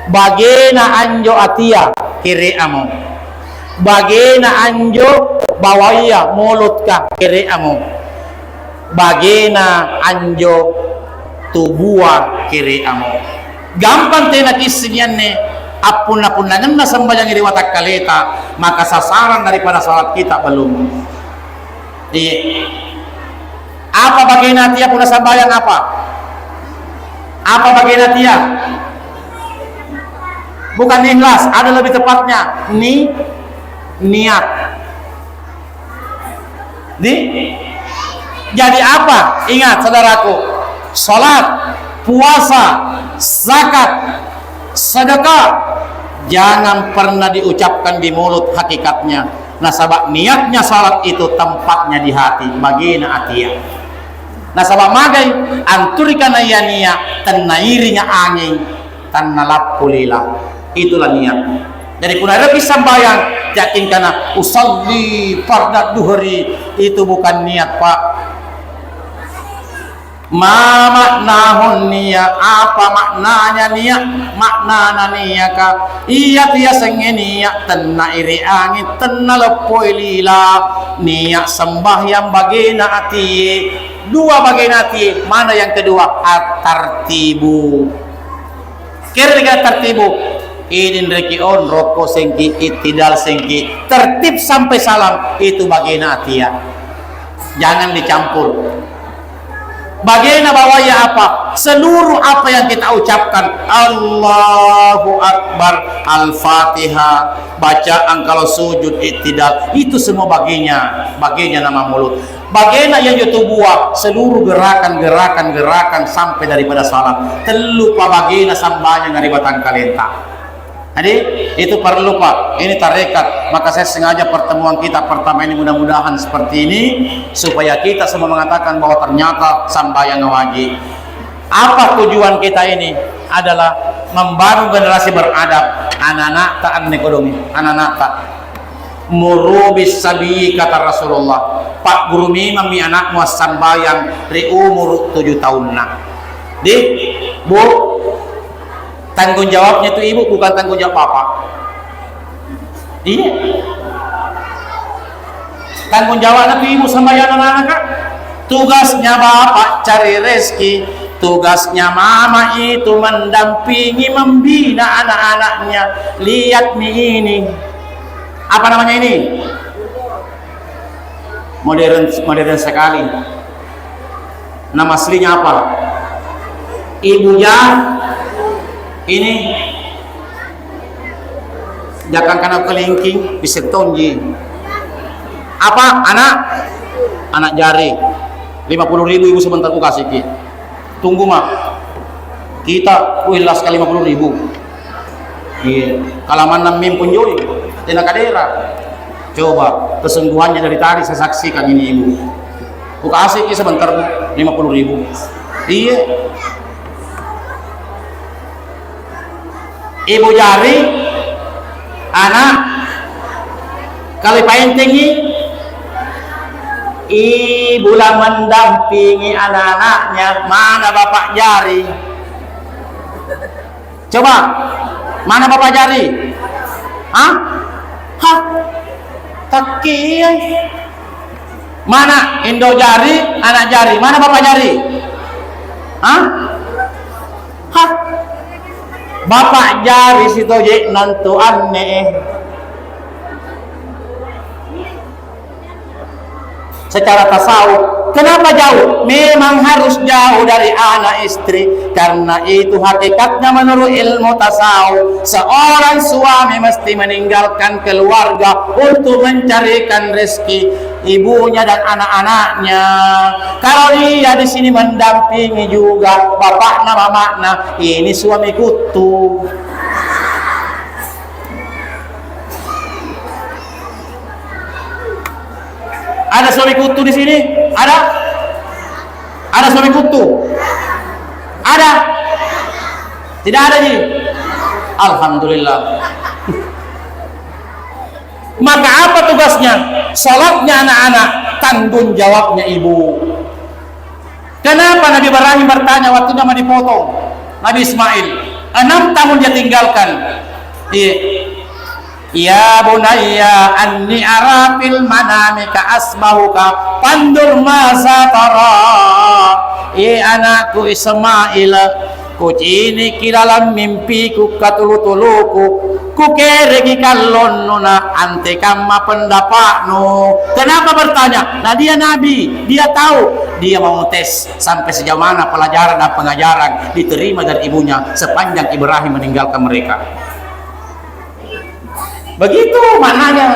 bagina anjo atia kireamo bagina anjo bawaya mulut ka kireamo bagena anjo tubuha kireamo gampang tena kisinian ne apun-apunangan na sambayang iriwatak kaleta maka sasaran daripada salat kita belum. Apa bagena tia puna sambayang apa bagena tia bukan ikhlas, ada lebih tepatnya niat. Jadi apa? Ingat saudaraku, salat, puasa, zakat, sedekah jangan pernah diucapkan di mulut hakikatnya. Nah sabab niatnya salat itu tempatnya di hati, bagina atia. Nah sabab magai anturika nayania tenairinya angin tanalapulila. Itulah niat. Jadi kuna lebih sambayang yakin karena usalli fardat duhri itu bukan niat Pak. Ma maknahun niat, apa maknanya niat? Maknana niat ka iya tiya senge niat tenna iri angin tenna lepoi lila niat sembahyang bagina ati. Dua bagina ati, mana yang kedua? At-tartibu. Kira-kira tartibu idin rekion rokok sengki itidal sengki tertib sampai salam itu bagian atia, jangan dicampur. Bagian bawahnya apa? Seluruh apa yang kita ucapkan Allahu Akbar, Al-Fatihah, bacaan kalau sujud itidal, itu semua bagiannya nama mulut. Bagian yang tubuh seluruh gerakan sampai daripada salat terlupa bagian sambanya dari batang kalenta. Jadi itu perlu Pak, ini tarekat. Maka saya sengaja pertemuan kita pertama ini mudah-mudahan seperti ini supaya kita semua mengatakan bahwa ternyata sambayang wajib. Apa tujuan kita ini? Adalah membangun generasi beradab. Anak-anak tak ekonomi, anak-anak tak murubis sabi kata Rasulullah. Pak guru mami anak muas sambayang ri umur 7 tahun nak. Bu, tanggung jawabnya itu ibu, bukan tanggung jawab bapak. Iya. Tanggung jawabnya itu ibu sambayang anak-anak. Tugasnya bapak cari rezeki, tugasnya mama itu mendampingi, membina anak-anaknya. Lihat nih ini, apa namanya ini? Modern sekali. Nama aslinya apa? Ibunya ini jangan kena kelingking bisa tonji. Apa? Anak jari 50.000 ibu sebentar ku kasih ki. Tunggu mak, kita uilas kali 50.000. Iya, kalaman namin pun joy, tina kadera. Coba kesungguhannya dari tadi saya saksikan ini ibu. Buka asik sebentar bu, 50.000. Iya. Ibu jari, anak, kali paintingi, ibu lah mendampingi anak-anaknya. Mana bapak jari? Coba, mana bapak jari? Hah? Hah? Takiyah. Mana Indo jari, anak jari? Mana bapak jari? Hah? Hah? Bapak jari situ je nantu aneh. Secara tasawuf, kenapa jauh? Memang harus jauh dari anak istri, karena itu hakikatnya menurut ilmu tasawuf. Seorang suami mesti meninggalkan keluarga untuk mencarikan rezeki ibunya dan anak-anaknya. Kalau dia di sini mendampingi juga bapaknya, mamaknya, ini suami kutu. Ada suami kutu di sini? Ada? Ada suami kutu? Ada? Tidak ada nih. Alhamdulillah. Maka apa tugasnya? Salatnya anak-anak, tanggung jawabnya ibu. Kenapa Nabi Ibrahim bertanya waktu nama dipotong? Nabi Ismail 6 tahun dia tinggalkan. Iya. Ya bunayya anni ara fil manami ka asbahuka pandur masa tara. Anakku Ismail, ku cini ki dalam mimpiku katulu-tuluku ku keregi kallon nuna ante kama pendapatmu. Kenapa bertanya? Nah dia nabi, dia tahu, dia mau tes sampai sejauh mana pelajaran dan pengajaran diterima dari ibunya sepanjang Ibrahim meninggalkan mereka. Begitu maknanya.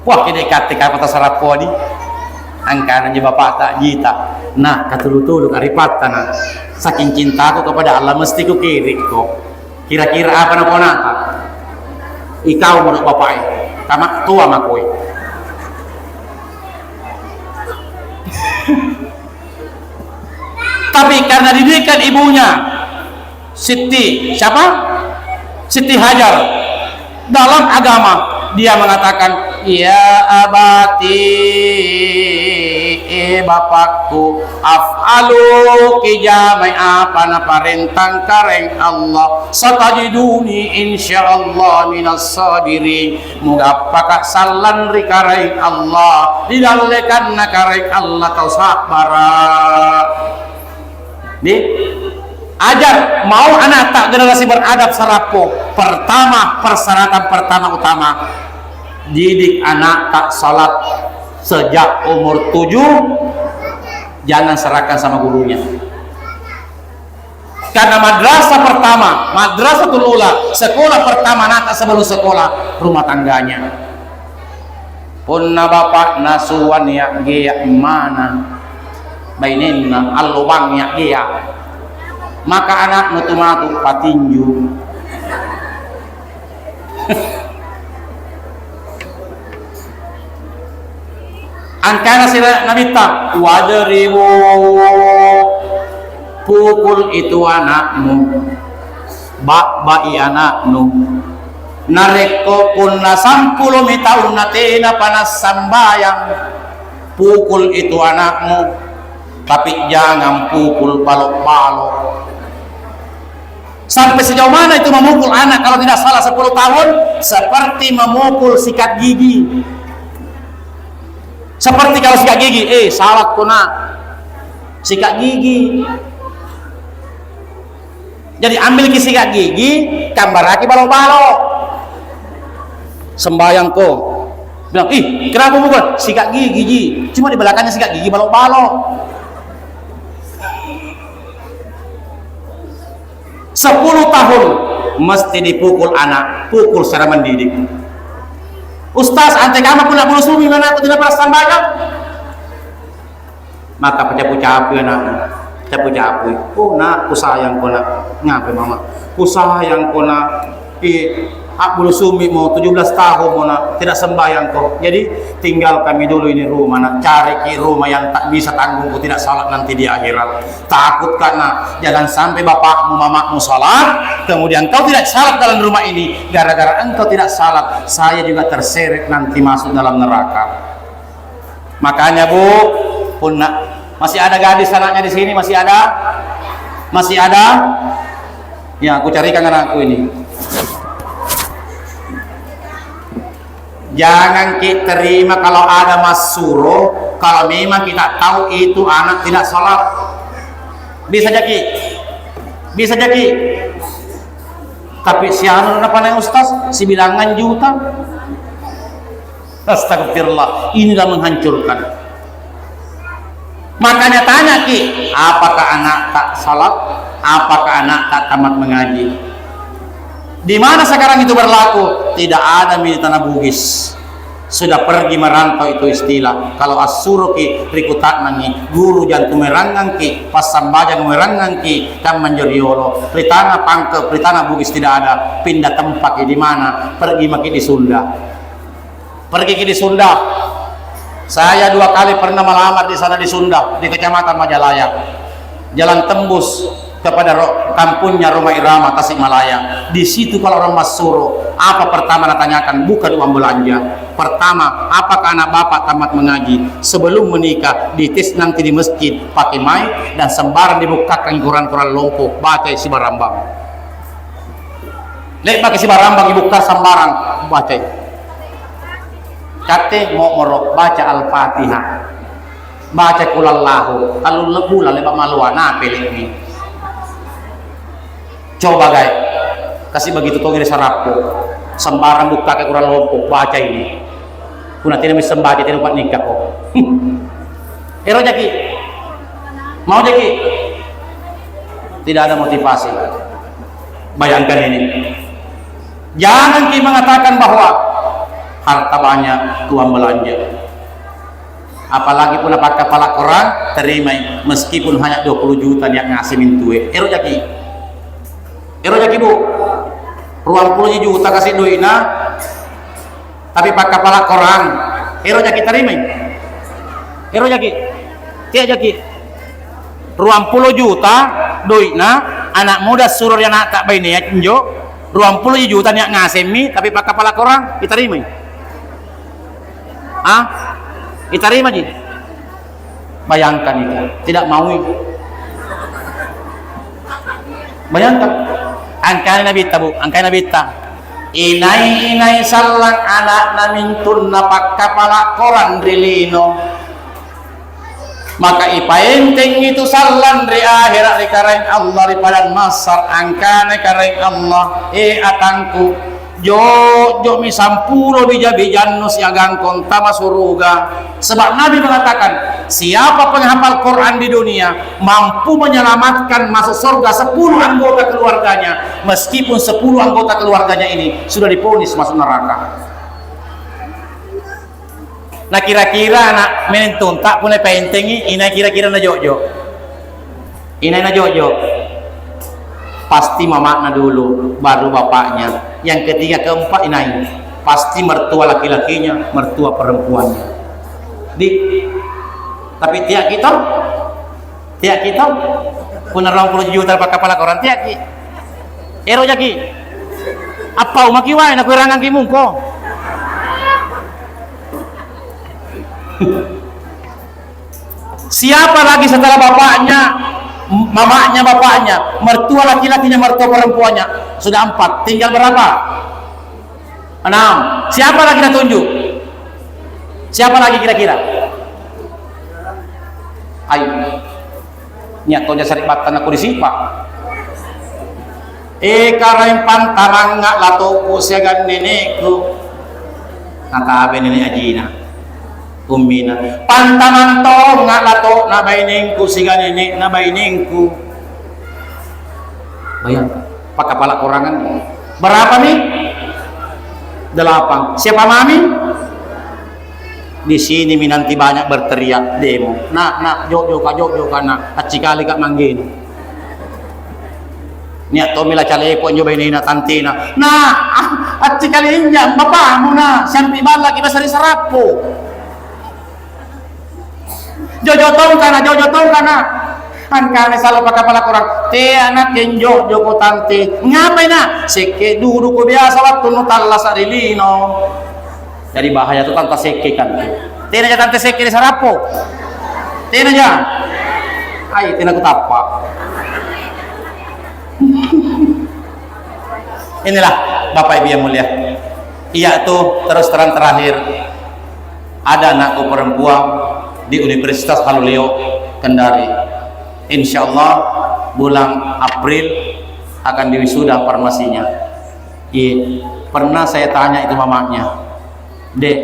Wah kini kata sarapo di angkana je bapak tak jita. Nah katulu-tulu karipata na. Saking cintaku kepada Allah mesti ku kiri kok. Kira-kira apa nak nata? Ikau menurut bapak tamak tua makoi. Tapi karena didikan ibunya Siti siapa? Siti Hajar. Dalam agama dia mengatakan, ya abati, bapakku, af'alu kijamai apa na parentang kareng Allah, satajiduni insyaallah minas sabirin. Muga pakak salan ri kareng Allah, didalekan na kareng Allah kau sabara. Nih ajar mau anak tak generasi beradab sarapo. Pertama, persyaratan pertama utama, didik anak tak salat sejak umur 7. Jangan serahkan sama gurunya, karena madrasah pertama, madrasatul ula, sekolah pertama anak sebelum sekolah rumah tangganya. Punna bapak nasuwan ya gia mana bainina alubang ya gia, maka anak nutumatu patinju. Angkana sila namita wadribu, pukul itu anakmu, bai anakmu, nareko punna 10 tahun natina panas sambayang, pukul itu anakmu, tapi jangan pukul balok-balok. Sampai sejauh mana itu memukul anak? Kalau tidak salah 10 tahun seperti memukul sikat gigi. Seperti kalau sikat gigi, salah kuna sikat gigi. Jadi ambil ki sikat gigi, kambaraki balok-balok. Sembayang ko bilang, kenapa mukul? Sikat gigi ji. Cuma di belakangnya sikat gigi balok-balok. 10 tahun mesti dipukul anak, pukul secara mendidik. Ustaz, ante kama pula bulu sumi mana aku tidak pernah sambayang. Maka pecah-pecah anaknya. Capu-capu. Oh nak, ku sayang ko nak. Ngapain mama? Ku sayang ko nak. Aku sumi mau 17 tahun mau nak tidak sembahyang kok. Jadi tinggal kami dulu ini rumah nak, cari ki rumah yang tak bisa tanggung ku tidak salat nanti di akhirat. Takut karena jangan sampai bapakmu mamamu salat, kemudian kau tidak salat dalam rumah ini, gara-gara engkau tidak salat, saya juga terseret nanti masuk dalam neraka. Makanya Bu, pun nak, masih ada gadis anaknya di sini, masih ada? Masih ada? Ya, aku carikan anakku ini. Jangan kita terima kalau ada masuro, kalau memang kita tahu itu anak tidak salat. Bisa jadi, bisa jadi. Tapi si anu apa nih ustaz? Si bilangan juta. Astagfirullah, inilah menghancurkan. Makanya tanya ki, apakah anak tak salat? Apakah anak tak tamat mengaji? Di mana sekarang itu berlaku? Tidak ada milik tanah Bugis. Sudah pergi merantau itu istilah. Kalau asuruki rikutak nangi, guru jantung merangang ki, pas sambaja merangang ki, kan menjeriolo. Pritana pangke, pritana Bugis tidak ada. Pindah tempat di mana? Pergi maki di Sunda. Pergi di Sunda. Saya 2 kali pernah melamar di sana di Sunda, di Kecamatan Majalaya. Jalan tembus kepada kampungnya Rumah Irama Tasikmalaya. Di situ kalau orang Masuro, apa pertama ditanyakan? Bukan uang belanja. Pertama, apakah anak bapak tamat mengaji? Sebelum menikah, dites nanti di masjid pakai mic dan sembarang dibukakan Quran-Quran lompo, baca isi barambang. Lek pakai si barambang dibuka sembarang baca. Kate mau morok baca Al-Fatihah. Baca kulallahu. Kalau lebula lebak maluana pelek ni. Coba guys, kasih begitu tuh ini sarapu, sembarang buka ke Quran lompo, baca ini. Kuna tidak bisa baca tidak dapat nikah kok. Ero jaki, mau jaki, tidak ada motivasi. Bayangkan ini. Jangan kita mengatakan bahwa harta banyak tuan belanja. Apalagi pun dapat kepala Quran terima, meskipun hanya 20 juta yang ngasih mintue. Ero jaki. Ero jaki Bu, ruang 10 juta kasih duitna, tapi pakai kepala Quran. Ero jaki terima. Ero jaki, tiap jaki. Ruang 10 juta duitna, anak muda suruh yang nak tak bayi niat njo. Ruang 10 juta niat ngasih mi, tapi pakai kepala Quran, kita terima. Ah, kita terima ji. Bayangkan itu, tidak mau. Bayangkan. Angkai Nabi tabu, angkai Nabi ta. Inai salang anak namintun napak kepala koran rilino. Maka ipaenteng itu salan di akhirat di karain Allah di padan masar angkane karain Allah. Atangku jo mi sampuro bija-bijanno siagang kontama suruga. Sebab Nabi mengatakan, siapa penghafal Quran di dunia mampu menyelamatkan masuk surga 10 anggota keluarganya, meskipun 10 anggota keluarganya ini sudah diponis masuk neraka. Nah kira-kira anak menentun tak punya pentingi, ini kira-kira na jojo. Ini na jojo. Pasti mamaknya dulu, baru bapaknya. Yang ketiga, keempat ini pasti mertua laki-lakinya, mertua perempuannya. Tapi tiap kita punya 20 juta pakai kepala koran tiap kita. Ero jaki. Apa umaki wae nak kurangan ki mungko. Siapa lagi setelah bapaknya, mamanya, bapaknya, mertua laki-lakinya, mertua perempuannya? Sudah 4, tinggal berapa? 6. Siapa lagi kita tunjuk? Siapa lagi kira-kira? Ayo, niat kau jasari batan aku disipak. Karain pantamang ngak lato ko siagan nenekku. Natabe nenek ajina. Ummina. Pantamang to ngak lato na bainengku siagan nenek na bainengku. Bayangkan, pak kepala kurangan. Berapa nih? 8. Siapa mami? di sini minanti banyak berteriak demo. Nak, jok ka nak. Acikali kak manggin. Niat tomila calepo nyo bay na tantina. Nah, acikali inja bapak mo na. Sampai bala kita sari sarapo. Jojotong kana. An kami salah pakai pala kurang. Te anak kenjo joko tante. Ngapain na? Seke dulu ko biasa waktu nutalla sarilino. Jadi bahaya tuh tante seke kan. Tina aja tante seke di sarapo. Tina aja. Ay, tina ko tapa. Inilah Bapak Ibu yang mulia. Iya tuh terus terang terakhir. Ada anakku perempuan di Universitas Haluleo Kendari. Insya Allah bulan April akan diwisuda farmasinya. Iya, pernah saya tanya itu mamanya, Dek,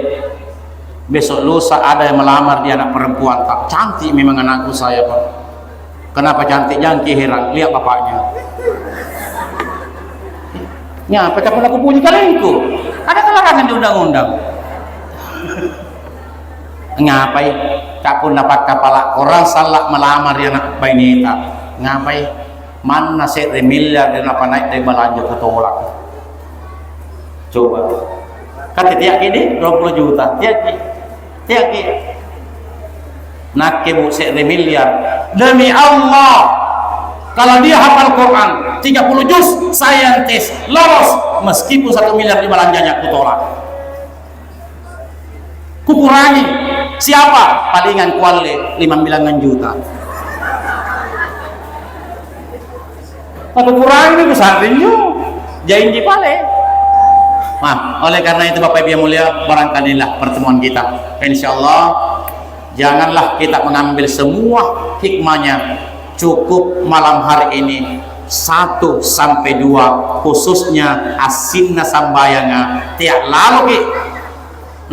besok lusa ada yang melamar dia anak perempuan, tak cantik memang anakku saya Pak. Kenapa cantik? Jangan heran, lihat bapaknya. Ya, apa pelaku bunyi kalengku? Ada kelarangan di undang-undang. Ngapain? Kak pun dapat kepala orang salah melamar dia anak bainita. Ngapain? Mana saya miliar dan apa naik dari belanja ke tolak. Coba. Kata tiap ini 20 juta. Tiap ini. Nak kebu saya miliar. Demi Allah. Kalau dia hafal Quran 30 juz saya tes lolos meskipun 1 miliar di belanjanya ku tolak. Kukurangi. Siapa? Palingan kuali 5 juta. Aku kurangi kusarin yuk. Janji pale. Nah, oleh karena itu Bapak Ibu yang mulia, barangkalilah pertemuan kita. Insyaallah janganlah kita mengambil semua hikmahnya. Cukup malam hari ini 1 sampai 2 khususnya asinna sambayanga tiak lalu ki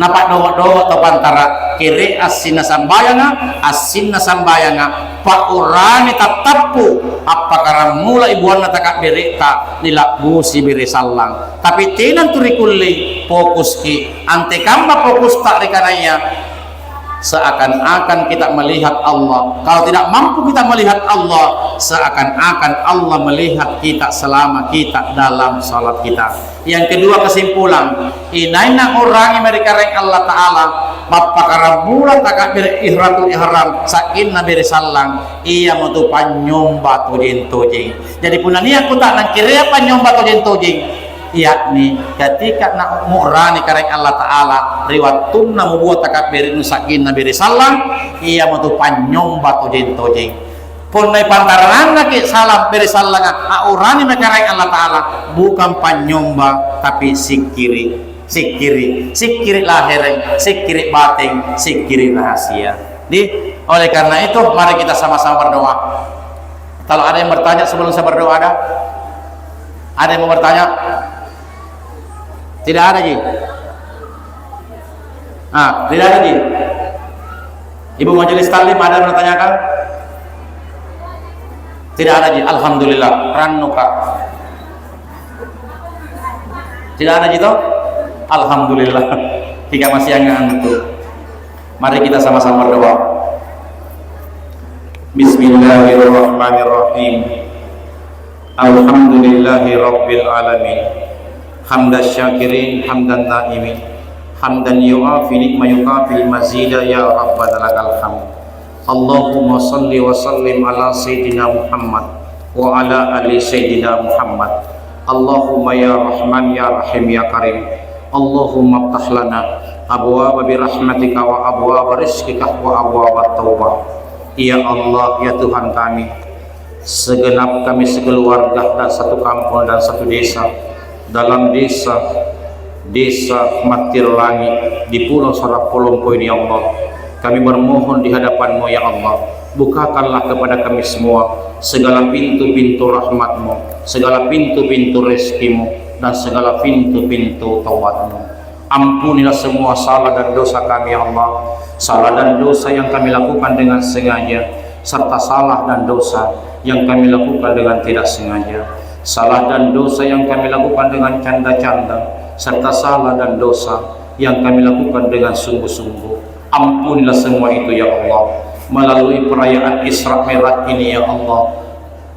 napak doa atau antara kiri asinna sambayanga pak urani tatapu apakah mula ibuan takak berita nilak busi beri salang tapi tinan turikulli fokus ki ante kamba fokus tak rekananya seakan-akan kita melihat Allah. Kalau tidak mampu kita melihat Allah, seakan-akan Allah melihat kita selama kita dalam salat kita. Yang kedua kesimpulan, inaina orang yang mereka reng Allah Ta'ala bapak karabula takak berihratul ihram sakin nabi salang iya mutu panyomba tojin. Jadi punani aku tak nangkiri panyomba tojin yakni ketika nak murani karek Allah Ta'ala riwatun namu buat takabir nusakin nabi salam iya matu panyomba tojeng pun nai pantaran lagi salam beri salam urani karek Allah Ta'ala bukan panyomba tapi sikiri lahir sikiri batin sikiri rahasia oleh karena itu mari kita sama-sama berdoa. Kalau ada yang bertanya sebelum saya berdoa, ada yang mau bertanya? Tidak ada Ji. Tidak ada Ji. Ibu majelis taklim ada yang bertanyakan? Tidak ada Ji. Alhamdulillah. Ranuka. Tidak ada Ji toh? Alhamdulillah. Jika masih yang ngantuk. Mari kita sama-sama berdoa. Bismillahirrahmanirrahim. Alhamdulillahi rabbil alamin. Hamdan syakirin, hamdan na'imin, hamdan yu'afi nikma yukafi mazida ya rabbana lakal hamd. Allahumma salli wa sallim ala sayyidina Muhammad wa ala ali sayyidina Muhammad. Allahumma ya rahman ya rahim ya karim. Allahumma aftah lana abwaaba bi rahmatika wa abwaaba rizqika wa abwaaba taubah. Ya Allah, ya Tuhan kami, segenap kami sekeluarga dan satu kampung dan satu desa, dalam desa Matirlangi di Pulau Sarapolompo ini ya Allah, kami bermohon di hadapan-Mu ya Allah, bukakanlah kepada kami semua segala pintu-pintu rahmat-Mu, segala pintu-pintu rezeki-Mu, dan segala pintu-pintu taubat-Mu. Ampunilah semua salah dan dosa kami ya Allah, salah dan dosa yang kami lakukan dengan sengaja, serta salah dan dosa yang kami lakukan dengan tidak sengaja, salah dan dosa yang kami lakukan dengan canda-canda, serta salah dan dosa yang kami lakukan dengan sungguh-sungguh. Ampunilah semua itu ya Allah. Melalui perayaan Isra Mi'raj ini ya Allah,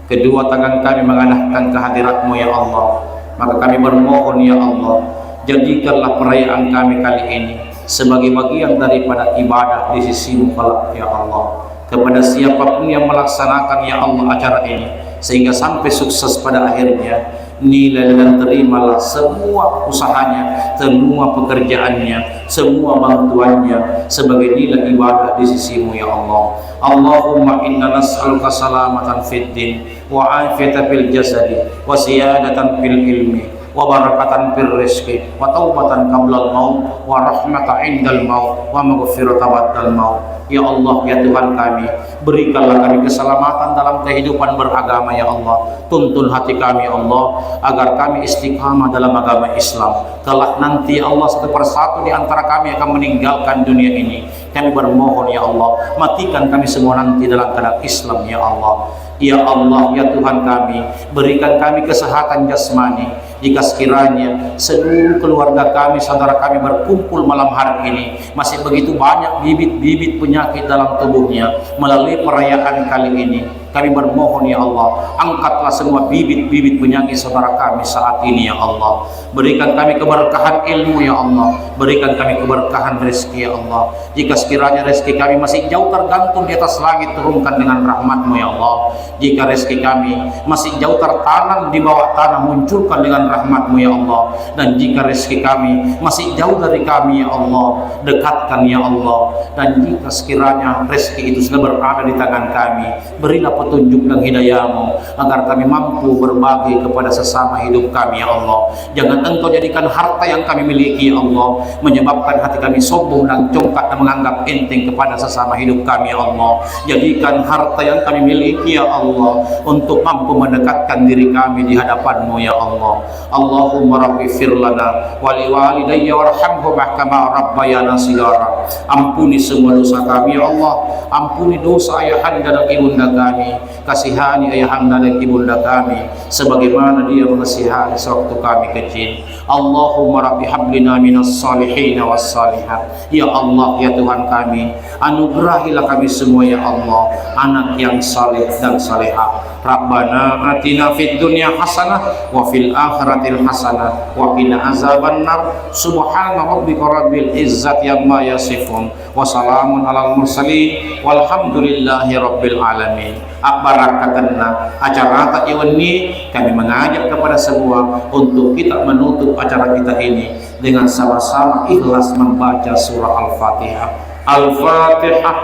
kedua tangan kami mengadahkan kehadirat-Mu ya Allah. Maka kami bermohon ya Allah, jadikanlah perayaan kami kali ini sebagai bagian daripada ibadah di sisi-Mu kelak ya Allah. Kepada siapapun yang melaksanakan ya Allah acara ini, sehingga sampai sukses pada akhirnya, nilai dan terimalah semua usahanya, semua pekerjaannya, semua bantuannya sebagai nilai ibadah di sisi-Mu ya Allah. Allahumma inna nas'aluka salamatan fid din wa afiyatan fil jasadi wa siyadatan fil ilmi wa barakatan fil rizqi wa taubatan qabla al-maut wa rahmatan indal maut wa maghfiratan ba'dal maut. Ya Allah, ya Tuhan kami, berikanlah kami keselamatan dalam kehidupan beragama ya Allah. Tuntun hati kami ya Allah, agar kami istiqamah dalam agama Islam. Kelak nanti ya Allah, satu persatu di antara kami akan meninggalkan dunia ini. Kami bermohon ya Allah, matikan kami semua nanti dalam keadaan Islam ya Allah. Ya Allah, ya Tuhan kami, berikan kami kesehatan jasmani. Jika sekiranya seluruh keluarga kami, saudara kami berkumpul malam hari ini, masih begitu banyak bibit-bibit penyakit dalam tubuhnya, melalui perayaan kali ini, kami bermohon ya Allah, angkatlah semua bibit-bibit penyakit saudara kami saat ini ya Allah. Berikan kami keberkahan ilmu ya Allah, berikan kami keberkahan rezeki ya Allah. Jika sekiranya rezeki kami masih jauh tergantung di atas langit, turunkan dengan rahmat-Mu ya Allah. Jika rezeki kami masih jauh tertanam di bawah tanah, munculkan dengan rahmat-Mu ya Allah. Dan jika rezeki kami masih jauh dari kami ya Allah, dekatkan ya Allah. Dan jika sekiranya rezeki itu sudah berada di tangan kami, berilah petunjuk dan hidayah-Mu agar kami mampu berbagi kepada sesama hidup kami ya Allah. Jangan Engkau jadikan harta yang kami miliki ya Allah menyebabkan hati kami sombong dan congkak dan menganggap enteng kepada sesama hidup kami ya Allah. Jadikan harta yang kami miliki ya Allah untuk mampu mendekatkan diri kami di hadapan-Mu ya Allah. Allahumma rabbighfir lana wa liwalidayya warhamhuma kama rabbayana shighara. Ampuni semua dosa kami ya Allah, ampuni dosa ayahanda dan ibunda kami, kasihani ayahanda dan ibunda kami sebagaimana Dia mengasihani sewaktu kami kecil. Allahumma rabbi hablina minas salihin was salihat. Ya Allah, ya Tuhan kami, anugerahilah kami semua ya Allah anak yang saleh dan salehah. Rabbana atina fid dunya hasanah wa fil akhiratil hasanah wa qina azabannar. Subhana rabbika rabbil izzati amma yasifun wa salamun alal mursalin walhamdulillahi rabbil alamin. Akbarakatanna acara tak ini kami mengajak kepada semua untuk kita menutup acara kita ini dengan sama-sama ikhlas membaca surah Al-Fatihah. Al-Fatihah.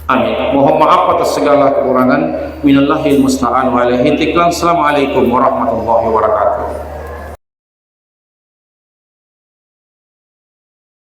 Amin. Mohon maaf atas segala kekurangan. Minallahil musta'an wa alaihi tiklan. Assalamualaikum warahmatullahi wabarakatuh.